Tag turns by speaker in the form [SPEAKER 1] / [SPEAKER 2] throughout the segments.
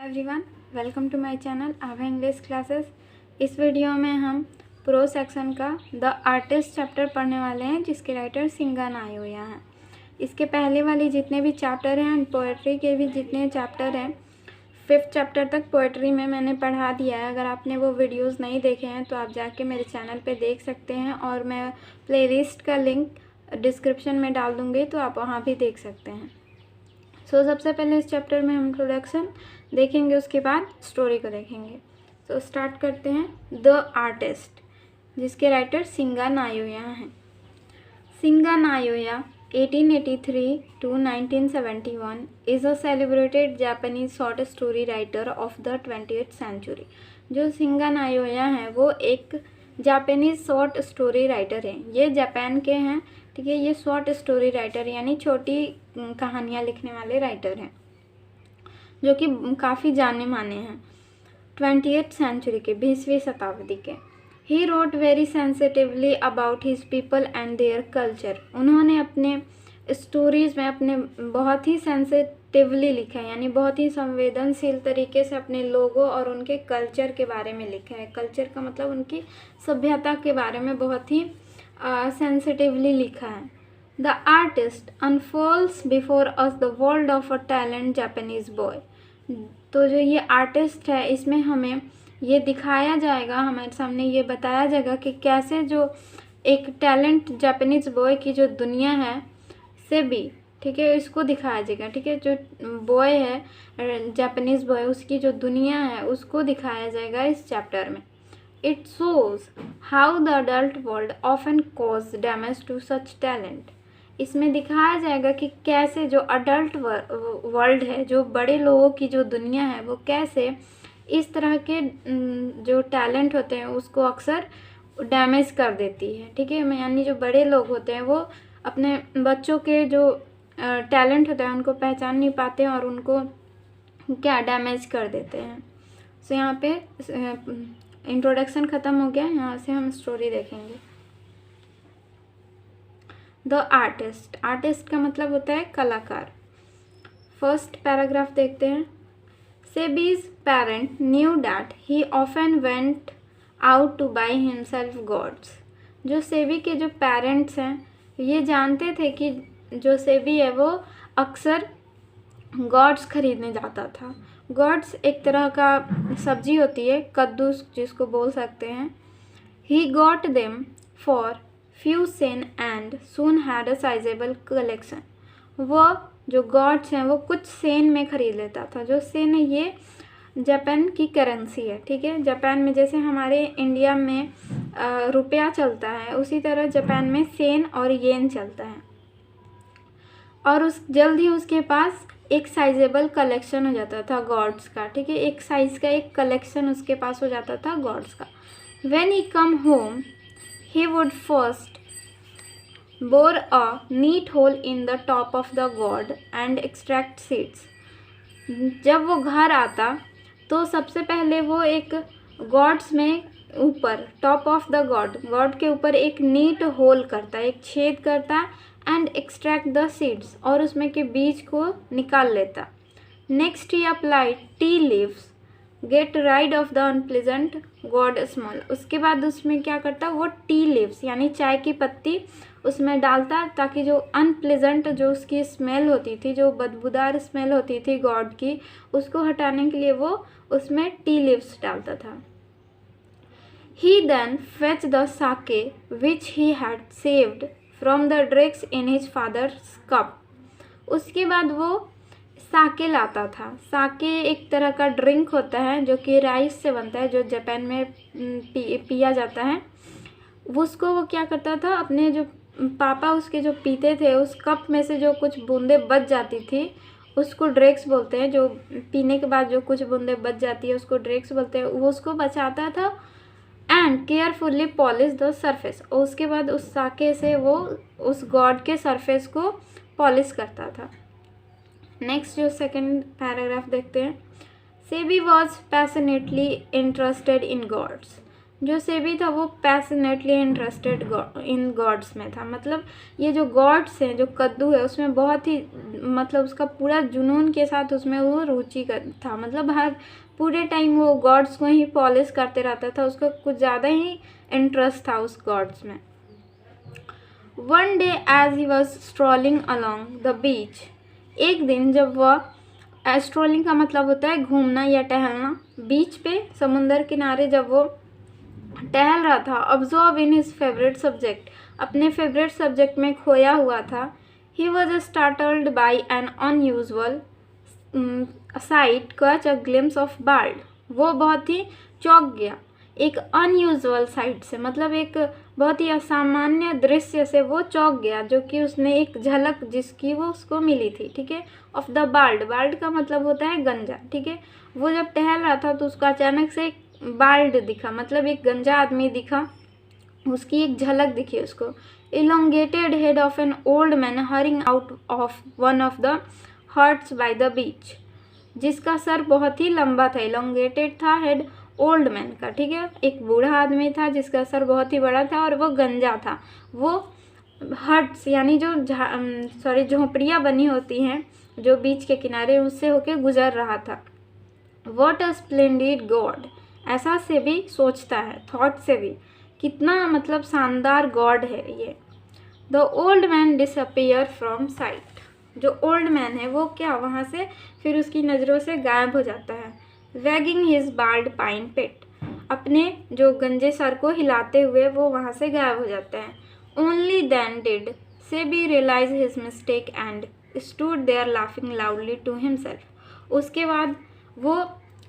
[SPEAKER 1] Everyone, welcome to my channel Abha English classes. इस video में हम प्रो सेक्शन का द आर्टिस्ट चैप्टर पढ़ने वाले हैं, जिसके राइटर सिंगा नायोया हैं। इसके पहले वाले जितने भी चैप्टर हैं, पोएट्री के भी जितने चैप्टर हैं, 5th चैप्टर तक पोएट्री में मैंने पढ़ा दिया है। अगर आपने वो वीडियोस नहीं देखे हैं तो आप जाके मेरे चैनल पे देख सकते हैं, और मैं प्लेलिस्ट का लिंक डिस्क्रिप्शन में डाल दूँगी, तो आप वहाँ भी देख सकते हैं। सबसे पहले इस चैप्टर में हम इंट्रोडक्शन देखेंगे, उसके बाद स्टोरी को देखेंगे। स्टार्ट करते हैं। द आर्टिस्ट, जिसके राइटर सिंगा नायोया हैं। Shiga Naoya 1883 to 1971 is a celebrated Japanese short story writer of the 20th century. जो सिंगा नायोया हैं वो एक जापानीज शॉर्ट स्टोरी राइटर हैं। ये जापान के हैं, ठीक है। ये शॉर्ट स्टोरी राइटर यानी छोटी कहानियाँ लिखने वाले राइटर हैं, जो कि काफ़ी जाने माने हैं 20th सेंचुरी के, 20वीं शताब्दी के। He wrote very sensitively about his people and their culture. उन्होंने अपने स्टोरीज़ में अपने बहुत ही सेंसिटिवली लिखा है, यानी बहुत ही संवेदनशील तरीके से अपने लोगों और उनके कल्चर के बारे में लिखा है। कल्चर का मतलब उनकी सभ्यता के बारे में बहुत ही सेंसिटिवली लिखा है। The artist unfolds before us the world of a talent Japanese boy. तो जो ये आर्टिस्ट है, इसमें हमें ये दिखाया जाएगा, हमारे सामने ये बताया जाएगा कि कैसे जो एक टैलेंट जापानीज बॉय की जो दुनिया है से भी, ठीक है, इसको दिखाया जाएगा, ठीक है। जो बॉय है जापानीज बॉय, उसकी जो दुनिया है उसको दिखाया जाएगा इस चैप्टर में। It shows how the adult world often cause damage to such talent. इसमें दिखाया जाएगा कि कैसे जो अडल्ट वर्ल्ड है, जो बड़े लोगों की जो दुनिया है, वो कैसे इस तरह के जो टैलेंट होते हैं उसको अक्सर डैमेज कर देती है, ठीक है। यानी जो बड़े लोग होते हैं वो अपने बच्चों के जो टैलेंट होता है उनको पहचान नहीं पाते हैं और उनको क्या डैमेज कर देते हैं। यहाँ पे इंट्रोडक्शन ख़त्म हो गया। यहाँ से हम स्टोरी देखेंगे। द आर्टिस्ट, आर्टिस्ट का मतलब होता है कलाकार। फर्स्ट पैराग्राफ देखते हैं। Sebi's parent knew that he often went out to buy himself gods. जो सेबी के जो पेरेंट्स हैं ये जानते थे कि जो सेबी है वो अक्सर गॉड्स खरीदने जाता था। गॉड्स एक तरह का सब्जी होती है, कद्दूस जिसको बोल सकते हैं। He got them for few Sen and soon had a sizeable collection. वो जो गॉड्स हैं वो कुछ सेन में ख़रीद लेता था। जो सेन है ये जापान की करेंसी है, ठीक है। जापान में जैसे हमारे इंडिया में रुपया चलता है, उसी तरह जापान में सेन और येन चलता है। और जल्द ही उसके पास एक साइजेबल कलेक्शन हो जाता था गॉड्स का, ठीक है। एक साइज़ का एक कलेक्शन उसके पास हो जाता था गॉड्स का। When he come home he would first bore a neat hole in the top of the gourd and extract seeds. जब वो घर आता तो सबसे पहले वो एक गॉड्स में ऊपर, टॉप ऑफ द गॉड के ऊपर एक नीट होल करता है, एक छेद करता एंड एक्सट्रैक्ट द सीड्स, और उसमें के बीज को निकाल लेता। Next he applied tea leaves get rid of the unpleasant God small. उसके बाद उसमें क्या करता, वो टी लीव्स यानी चाय की पत्ती उसमें डालता, ताकि जो अनप्लीजेंट जो उसकी स्मेल होती थी, जो बदबूदार स्मेल होती थी गॉड की, उसको हटाने के लिए वो उसमें टी लीव्स डालता था। ही then fetch the sake which he had saved from the drinks in his father's cup. उसके बाद वो साके लाता था। साके एक तरह का ड्रिंक होता है जो कि राइस से बनता है, जो जापान में पिया जाता है। उसको वो क्या करता था, अपने जो पापा उसके जो पीते थे उस कप में से जो कुछ बूंदे बच जाती थी उसको ड्रिंक्स बोलते हैं। जो पीने के बाद जो कुछ बूंदे बच जाती है उसको ड्रिंक्स बोलते हैं। वो उसको बचाता था and carefully polish the surface. और उसके बाद उस साके से वो उस गॉड के सरफेस को पॉलिश करता था। नेक्स्ट जो सेकंड पैराग्राफ देखते हैं। Sebi was passionately interested in gourds. जो सेबी था वो पैशनेटली इंटरेस्टेड इन गॉड्स में था। मतलब ये जो गॉड्स हैं, जो कद्दू है, उसमें बहुत ही मतलब उसका पूरा जुनून के साथ उसमें वो रुचि था। मतलब हर पूरे टाइम वो गॉड्स को ही पॉलिश करते रहता था, उसका कुछ ज़्यादा ही इंटरेस्ट था उस गॉड्स में। One day as he was strolling along the beach, एक दिन जब वह, स्ट्रॉलिंग का मतलब होता है घूमना या टहलना, बीच पे समुंदर किनारे जब वो टहल रहा था, observe in his favourite subject, अपने फेवरेट सब्जेक्ट में खोया हुआ था। He was startled by N unusual site catch a glimpse of bald, वो बहुत ही चौंक गया एक अनयूजुअल साइट से, मतलब एक बहुत ही असामान्य दृश्य से वो चौंक गया, जो कि उसने एक झलक जिसकी वो उसको मिली थी, ठीक है, ऑफ द बाल्ड, बाल्ड का मतलब होता है गंजा, ठीक है। वो जब टहल रहा था तो उसको अचानक से एक बाल्ड दिखा, मतलब एक गंजा आदमी दिखा, उसकी एक झलक दिखी उसको। Elongated head of an old man hurrying out of one of the huts by the beach, जिसका सर बहुत ही लंबा था, इलोंगेटेड था हेड ओल्ड मैन का, ठीक है, एक बूढ़ा आदमी था जिसका सर बहुत ही बड़ा था और वो गंजा था। वो हट्स यानी जो झोंपड़ियाँ बनी होती हैं जो बीच के किनारे, उससे होके गुजर रहा था। वॉट अ स्प्लेंडिड गॉड, ऐसा से भी सोचता है, थॉट से भी, कितना मतलब शानदार गॉड है ये। The old man disappear from site, जो ओल्ड मैन है वो क्या वहाँ से फिर उसकी नज़रों से गायब हो जाता है। वैगिंग हिज बाल्ड पाइन पिट, अपने जो गंजे सर को हिलाते हुए वो वहाँ से गायब हो जाता है। Only then did Sebi realise his mistake and stood there laughing loudly to himself, उसके बाद वो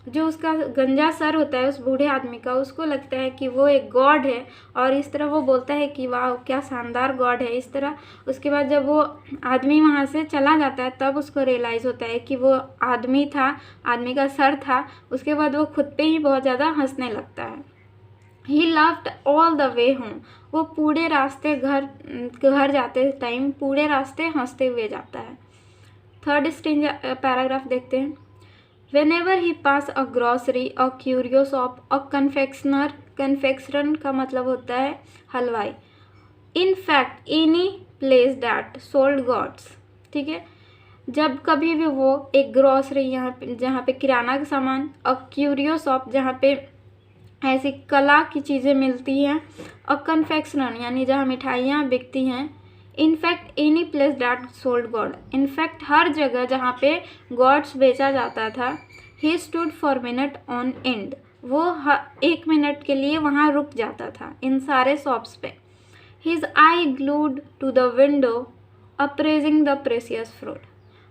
[SPEAKER 1] जो उसका गंजा सर होता है उस बूढ़े आदमी का, उसको लगता है कि वो एक गॉड है और इस तरह वो बोलता है कि वाह क्या शानदार गॉड है, इस तरह। उसके बाद जब वो आदमी वहाँ से चला जाता है तब उसको रियलाइज़ होता है कि वो आदमी था, आदमी का सर था। उसके बाद वो खुद पे ही बहुत ज़्यादा हंसने लगता है। He loved all the way home, वो पूरे रास्ते घर जाते टाइम पूरे रास्ते हंसते हुए जाता है। थर्ड स्टेंज पैराग्राफ देखते हैं। Whenever he pass a grocery, a curio shop, a confectioner, confectioner का मतलब होता है हलवाई। In fact, any place that sold gods, ठीक है, जब कभी भी वो एक ग्रॉसरी यहाँ पे जहाँ पे किराना का सामान, अ क्यूरियो शॉप जहाँ पे ऐसी कला की चीज़ें मिलती हैं, अ कन्फेक्शनर यानी जहाँ मिठाइयाँ बिकती हैं, in fact any place that sold god, in fact हर जगह जहाँ पे गॉड्स बेचा जाता था। He stood for minute on end, वो 1 मिनट के लिए वहाँ रुक जाता था इन सारे शॉप्स पे। His eye glued to the window appraising the precious fruit,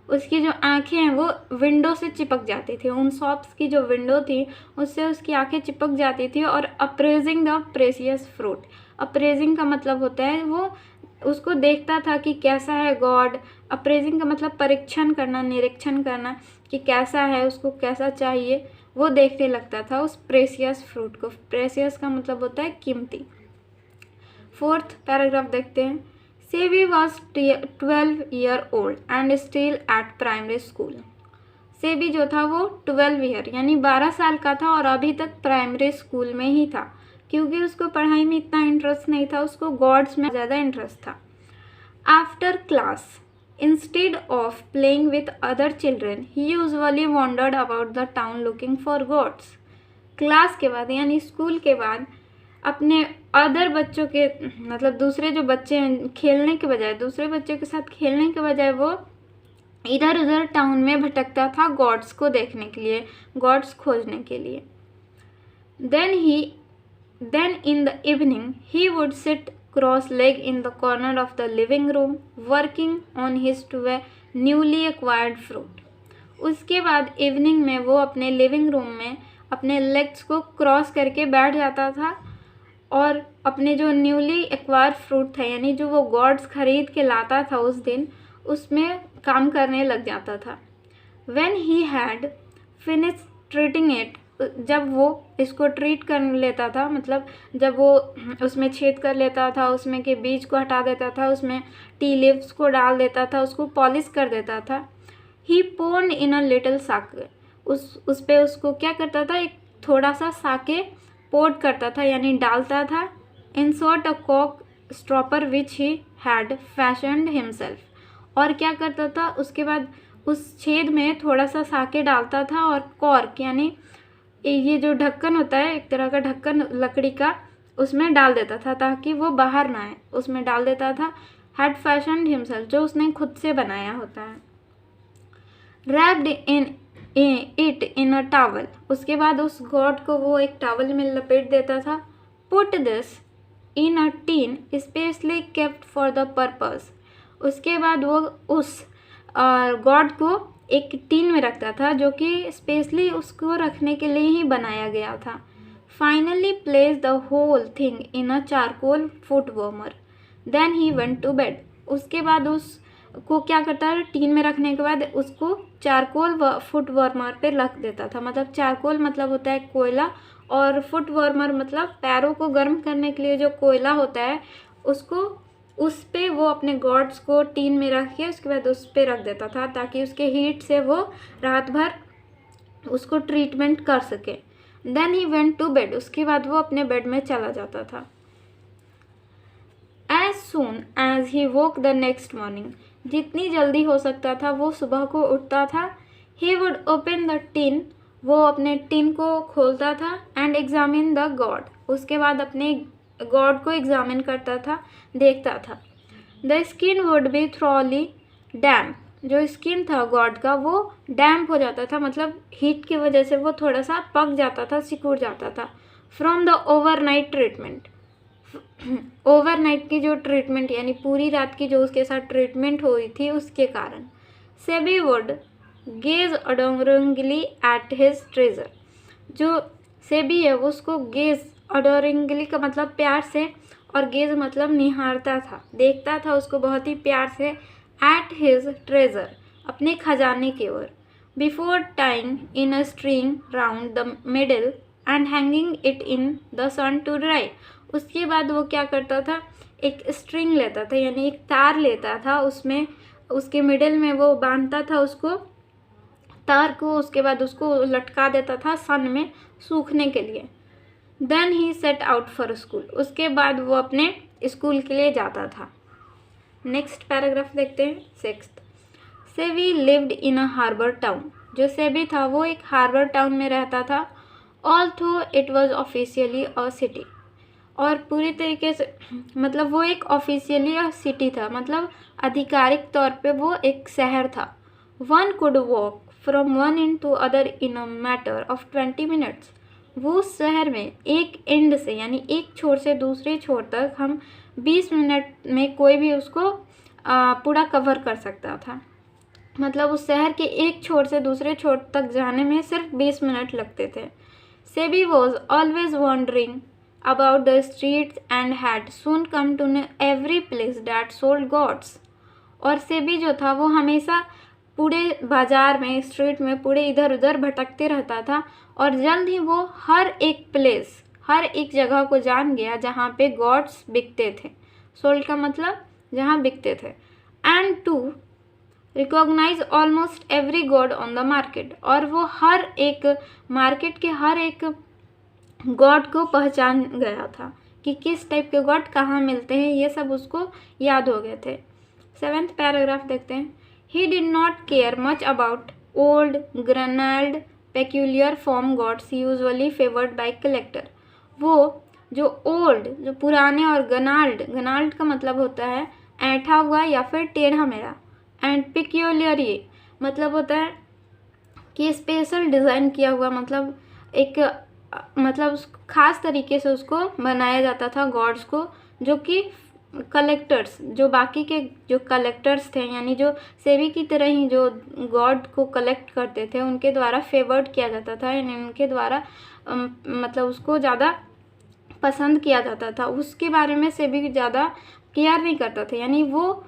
[SPEAKER 1] उसकी जो आंखें हैं वो विंडो से चिपक जाती थी, उन शॉप्स की जो विंडो थी उससे उसकी आंखें चिपक जाती थी। और appraising the precious fruit, appraising का मतलब होता है वो उसको देखता था कि कैसा है गॉड। अप्रेजिंग का मतलब परीक्षण करना, निरीक्षण करना कि कैसा है, उसको कैसा चाहिए, वो देखने लगता था उस प्रेसियस फ्रूट को। प्रेसियस का मतलब होता है कीमती। फोर्थ पैराग्राफ देखते हैं। Sebi was 12 year old and still at primary school, SEBI जो था वो 12 ईयर यानी 12 साल का था और अभी तक प्राइमरी स्कूल में ही था, क्योंकि उसको पढ़ाई में इतना इंटरेस्ट नहीं था, उसको गॉड्स में ज़्यादा इंटरेस्ट था। After class instead of playing with other children he usually wandered about the town looking for gourds, class के बाद यानी स्कूल के बाद अपने अदर बच्चों के मतलब दूसरे जो बच्चे हैं खेलने के बजाय, दूसरे बच्चों के साथ खेलने के बजाय वो इधर उधर टाउन में भटकता था गॉड्स को देखने के लिए, गॉड्स खोजने के लिए। Then in the evening he would sit cross-legged in the corner of the living room working on his newly acquired fruit. उसके बाद इवनिंग में वो अपने लिविंग रूम में अपने लेग्स को क्रॉस करके बैठ जाता था और अपने जो न्यूली एक्वायर फ्रूट था यानी जो वो गॉड्स खरीद के लाता था उस दिन, उसमें काम करने लग जाता था। When he had finished treating it, जब वो इसको ट्रीट कर लेता था, मतलब जब वो उसमें छेद कर लेता था, उसमें के बीज को हटा देता था, उसमें टी लीव्स को डाल देता था, उसको पॉलिश कर देता था। ही poured in a little sake, उस पे उसको क्या करता था, एक थोड़ा सा साके पोर्ट करता था यानी डालता था, insert a cock stopper which he had fashioned himself, और क्या करता था उसके बाद उस छेद में थोड़ा सा साके डालता था और कॉर्क यानी ये जो ढक्कन होता है एक तरह का ढक्कन लकड़ी का, उसमें डाल देता था ताकि वो बाहर ना आए, उसमें डाल देता था। हैड फैशन्ड हिमसेल्फ जो उसने खुद से बनाया होता है। Wrapped in it in a towel, उसके बाद उस गॉड को वो एक टावल में लपेट देता था। Put this in a tin specially kept for the purpose, उसके बाद वो उस गॉड को एक टीन में रखता था जो कि स्पेशली उसको रखने के लिए ही बनाया गया था। Finally place the whole thing in a charcoal foot warmer, then he went to bed, उसके बाद उसको क्या करता है टीन में रखने के बाद उसको चारकोल फुट वार्मर पे रख देता था। मतलब चारकोल मतलब होता है कोयला, और फुट वार्मर मतलब पैरों को गर्म करने के लिए जो कोयला होता है उसको, उस पे वो अपने गॉड्स को टीन में रख के उसके बाद उस पे रख देता था ताकि उसके हीट से वो रात भर उसको ट्रीटमेंट कर सके। Then he went to bed, उसके बाद वो अपने बेड में चला जाता था। As soon as he woke the next morning, जितनी जल्दी हो सकता था वो सुबह को उठता था। He would open the tin, वो अपने टिन को खोलता था। एंड एग्जामिन द गॉड, उसके बाद अपने गॉड को एग्जामिन करता था, देखता था। द स्किन वुड बी थ्रॉली डैम्प, जो स्किन था गॉड का वो डैम्प हो जाता था, मतलब हीट की वजह से वो थोड़ा सा पक जाता था, सिकुड़ जाता था। From the overnight treatment, overnight की जो ट्रीटमेंट यानी पूरी रात की जो उसके साथ ट्रीटमेंट हुई थी उसके कारण। Sebi would gaze adoringly at his treasure, जो सेबी है वो उसको गेज, अडोरिंगली का मतलब प्यार से, और गेज मतलब निहारता था, देखता था उसको बहुत ही प्यार से। एट हिज ट्रेजर, अपने खजाने की ओर। Before tying in a string round the middle and hanging it in the sun to dry, उसके बाद वो क्या करता था एक स्ट्रिंग लेता था यानी एक तार लेता था, उसमें उसके मिडिल में वो बांधता था उसको तार को, उसके बाद उसको लटका देता था सन में सूखने के लिए। Then he set out for school, उसके बाद वो अपने स्कूल के लिए जाता था। नेक्स्ट पैराग्राफ देखते हैं, 6th। Sebi lived in a harbour town, जो सेबी था वो एक हार्बर टाउन में रहता था। Although it was officially a city, और पूरी तरीके से मतलब वो एक ऑफिशियली अ सिटी था, मतलब आधिकारिक तौर पे वो एक शहर था। One could walk from one end to other in a matter of 20 minutes, वो उस शहर में एक एंड से यानी एक छोर से दूसरे छोर तक हम 20 मिनट में कोई भी उसको पूरा कवर कर सकता था। मतलब उस शहर के एक छोर से दूसरे छोर तक जाने में सिर्फ 20 मिनट लगते थे। Sebi was always wandering about the streets and had soon come to know every place that sold gourds, और सेबी जो था वो हमेशा पूरे बाजार में, स्ट्रीट में पूरे इधर उधर भटकते रहता था, और जल्द ही वो हर एक प्लेस, हर एक जगह को जान गया जहाँ पे गॉड्स बिकते थे। सोल्ड का मतलब जहाँ बिकते थे। And to recognise almost every gourd on the market, और वो हर एक मार्केट के हर एक गॉड को पहचान गया था कि किस टाइप के गॉड कहाँ मिलते हैं, ये सब उसको याद हो गए थे। 7th पैराग्राफ देखते हैं। He did not care much about old, granald, peculiar form gods usually favored by collector. वो जो ओल्ड, जो पुराने, और गनाल्ड का मतलब होता है ऐंठा हुआ या फिर टेढ़ा मेढ़ा, एंड पिक्यूलियर ये मतलब होता है कि स्पेशल डिज़ाइन किया हुआ, मतलब एक मतलब खास तरीके से उसको बनाया जाता था गॉड्स को, जो कि कलेक्टर्स, जो बाकी के जो कलेक्टर्स थे यानी जो सेबी की तरह ही जो गॉड को कलेक्ट करते थे उनके द्वारा फेवर्ड किया जाता था, यानी उनके द्वारा मतलब उसको ज़्यादा पसंद किया जाता था। उसके बारे में सेबी ज़्यादा केयर नहीं करता था, यानी वो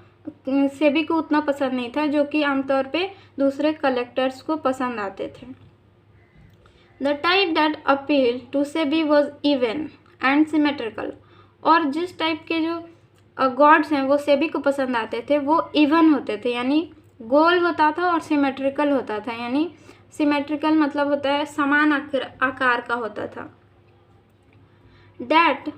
[SPEAKER 1] सेबी को उतना पसंद नहीं था जो कि आमतौर पे दूसरे कलेक्टर्स को पसंद आते थे। The type that appeal to Sebi was even and symmetrical, और जिस टाइप के जो गॉड्स हैं वो सेबी को पसंद आते थे वो इवन होते थे, यानी गोल होता था, और सिमेट्रिकल होता था, यानी सिमेट्रिकल मतलब होता है समान आकार का होता था। That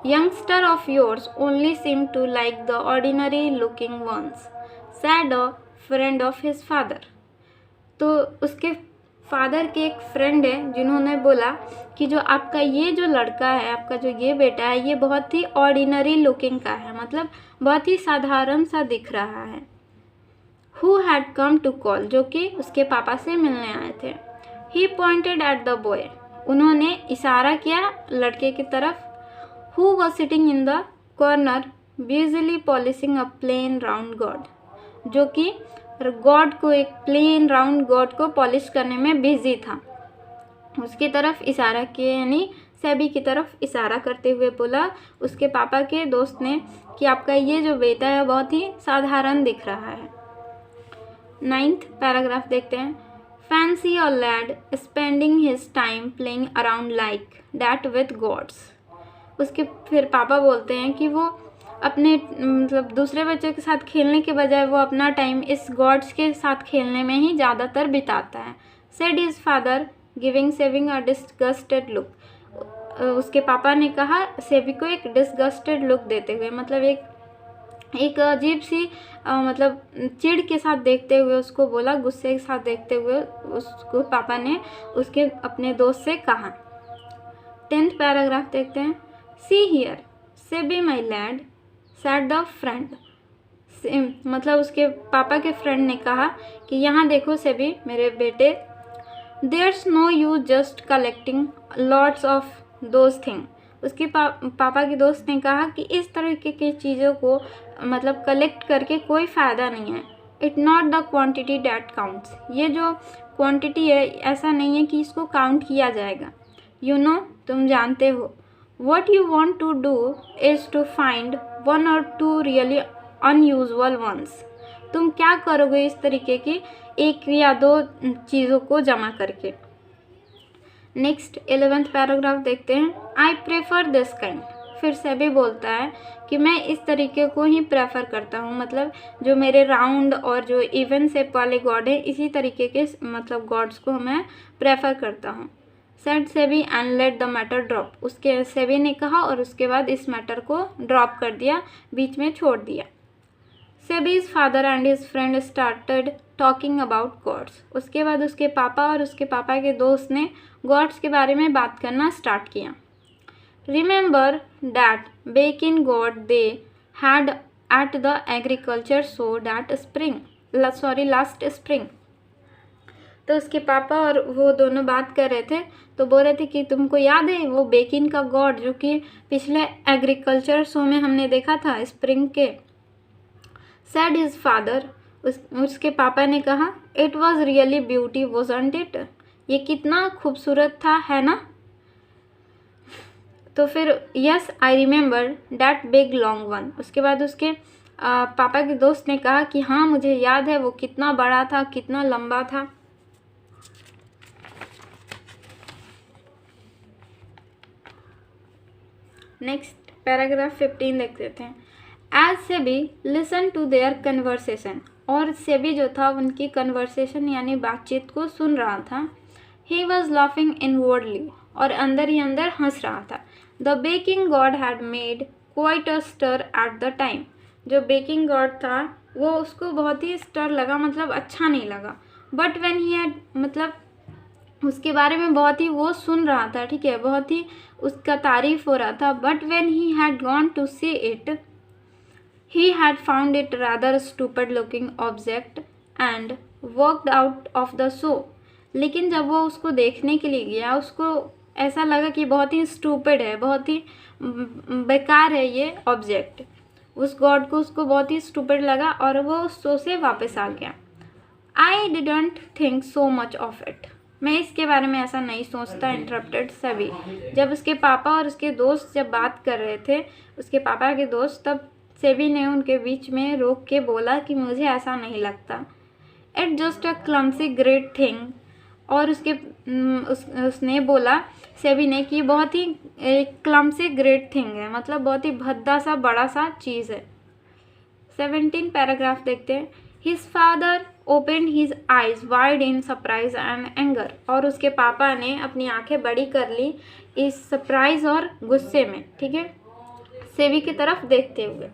[SPEAKER 1] youngster of yours only seemed to like the ordinary looking ones, said a friend of his father. तो उसके फादर के एक फ्रेंड है जिन्होंने बोला कि जो आपका ये जो लड़का है, आपका जो ये बेटा है, ये बहुत ही ऑर्डिनरी लुकिंग का है, मतलब बहुत ही साधारण सा दिख रहा है। Who had come to call, जो कि उसके पापा से मिलने आए थे। He pointed at the boy, उन्होंने इशारा किया लड़के की तरफ। Who was sitting in the corner busily polishing a plain round god, जो कि गॉड को, एक प्लेन राउंड गॉड को पॉलिश करने में बिजी था। उसकी तरफ इशारा किया, यानी सेबी की तरफ इशारा करते हुए बोला उसके पापा के दोस्त ने कि आपका ये जो बेटा है बहुत ही साधारण दिख रहा है। 9th पैराग्राफ देखते हैं। Fancy a lad spending his time playing around like that with gourds. उसके फिर पापा बोलते हैं कि वो अपने मतलब दूसरे बच्चों के साथ खेलने के बजाय वो अपना टाइम इस गॉड्स के साथ खेलने में ही ज़्यादातर बिताता है। सेड हिज फादर गिविंग सेविंग अ डिस्गस्टेड लुक। उसके पापा ने कहा सेबी को एक डिस्गस्टेड लुक देते हुए, मतलब एक अजीब सी मतलब चिढ़ के साथ देखते हुए उसको बोला, गुस्से के साथ देखते हुए उसको पापा ने उसके अपने दोस्त से कहा। 10th पैराग्राफ देखते हैं। See here Sebi my lad said the friend, मतलब उसके पापा के फ्रेंड ने कहा कि यहाँ देखो सेबी मेरे बेटे, there's no use just collecting lots of those thing. उसके पापा के दोस्त ने कहा कि इस तरीके की चीज़ों को मतलब कलेक्ट करके कोई फ़ायदा नहीं है। It not the quantity that counts, ये जो क्वांटिटी है ऐसा नहीं है कि इसको काउंट किया जाएगा। यू नो, तुम जानते हो। What you want to do is to find one or two really unusual ones. तुम क्या करोगे इस तरीके की एक या दो चीज़ों को जमा करके। नेक्स्ट 11th पैराग्राफ देखते हैं। आई प्रेफर दिस काइंड, फिर से भी बोलता है कि मैं इस तरीके को ही प्रेफर करता हूँ, मतलब जो मेरे राउंड और जो इवन शेप वाले गॉड है इसी तरीके के मतलब गॉड्स को मैं प्रेफर करता हूँ। Said SEBI and let the matter drop, उसके सेबी ने कहा और उसके बाद इस मैटर को ड्रॉप कर दिया, बीच में छोड़ दिया। Sebi's father and his friend started talking about gods, उसके बाद उसके पापा और उसके पापा के दोस्त ने गॉड्स के बारे में बात करना स्टार्ट किया। Remember that बेकिन God they had at the agriculture show that last spring. तो उसके पापा और वो दोनों बात कर रहे थे, तो बोल रहे थे कि तुमको याद है वो बेकिन का गॉड जो कि पिछले एग्रीकल्चर शो में हमने देखा था स्प्रिंग के। सैड हिज फादर, उसके पापा ने कहा it was really beauty wasn't it, ये कितना खूबसूरत था, है ना। तो फिर yes I remember that big long one, उसके बाद उसके पापा के दोस्त ने कहा कि हाँ मुझे याद है वो कितना बड़ा था, कितना लंबा था। नेक्स्ट पैराग्राफ 15 देख लेते हैं। As Sebi listen to their conversation, और सेबी जो था उनकी कन्वर्सेशन यानी बातचीत को सुन रहा था। ही वॉज लाफिंग इनवर्डली, और अंदर ही अंदर हंस रहा था। The Bakin gourd had made quite a stir at the time, जो बेकिंग गॉड था वो उसको बहुत ही स्टर लगा, मतलब अच्छा नहीं लगा। बट व्हेन ही हैड, मतलब उसके बारे में बहुत ही वो सुन रहा था, ठीक है, बहुत ही उसका तारीफ हो रहा था। But when he had gone to see it he had found it rather stupid looking object and walked out of the show. लेकिन जब वो उसको देखने के लिए गया उसको ऐसा लगा कि बहुत ही स्टूपिड है, बहुत ही बेकार है ये ऑब्जेक्ट। उस गॉड को उसको बहुत ही स्टूपिड लगा और वो उस शो से वापस आ गया। I didn't think so much of it, मैं इसके बारे में ऐसा नहीं सोचता, इंटरप्टेड सेबी। जब उसके पापा और उसके दोस्त जब बात कर रहे थे, उसके पापा के दोस्त, तब सेबी ने उनके बीच में रोक के बोला कि मुझे ऐसा नहीं लगता। It just a clumsy great thing, और उसने बोला सेबी ने कि बहुत ही क्लम्सी ग्रेट थिंग है, मतलब बहुत ही भद्दा सा बड़ा सा चीज़ है। 17 पैराग्राफ देखते हैं। His father opened his eyes wide in surprise and anger, और उसके पापा ने अपनी आंखें बड़ी कर ली इस सरप्राइज और गुस्से में, ठीक है, सेबी की तरफ देखते हुए।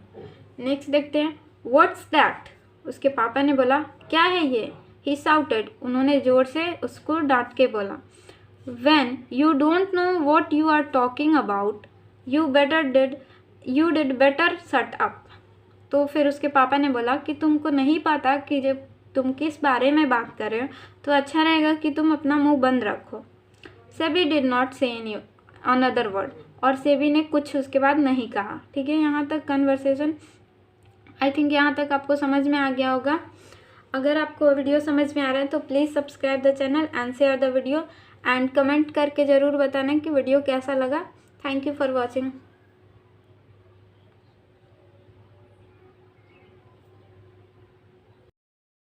[SPEAKER 1] नेक्स्ट देखते हैं, व्हाट्स दैट, उसके पापा ने बोला क्या है ये, ही शाउटेड, उन्होंने जोर से उसको डांट के बोला, when you don't know what you are talking about you did better shut up. तो फिर उसके पापा ने बोला कि तुमको नहीं पता कि जब तुम किस बारे में बात कर रहे हो तो अच्छा रहेगा कि तुम अपना मुंह बंद रखो। सेबी डिड नॉट से एनी अनदर वर्ड, और सेबी ने कुछ उसके बाद नहीं कहा, ठीक है। यहाँ तक कन्वर्सेशन आई थिंक यहाँ तक आपको समझ में आ गया होगा। अगर आपको वीडियो समझ में आ रहा है तो please subscribe the channel and share the video and comment करके ज़रूर बताना कि वीडियो कैसा लगा। Thank you for watching.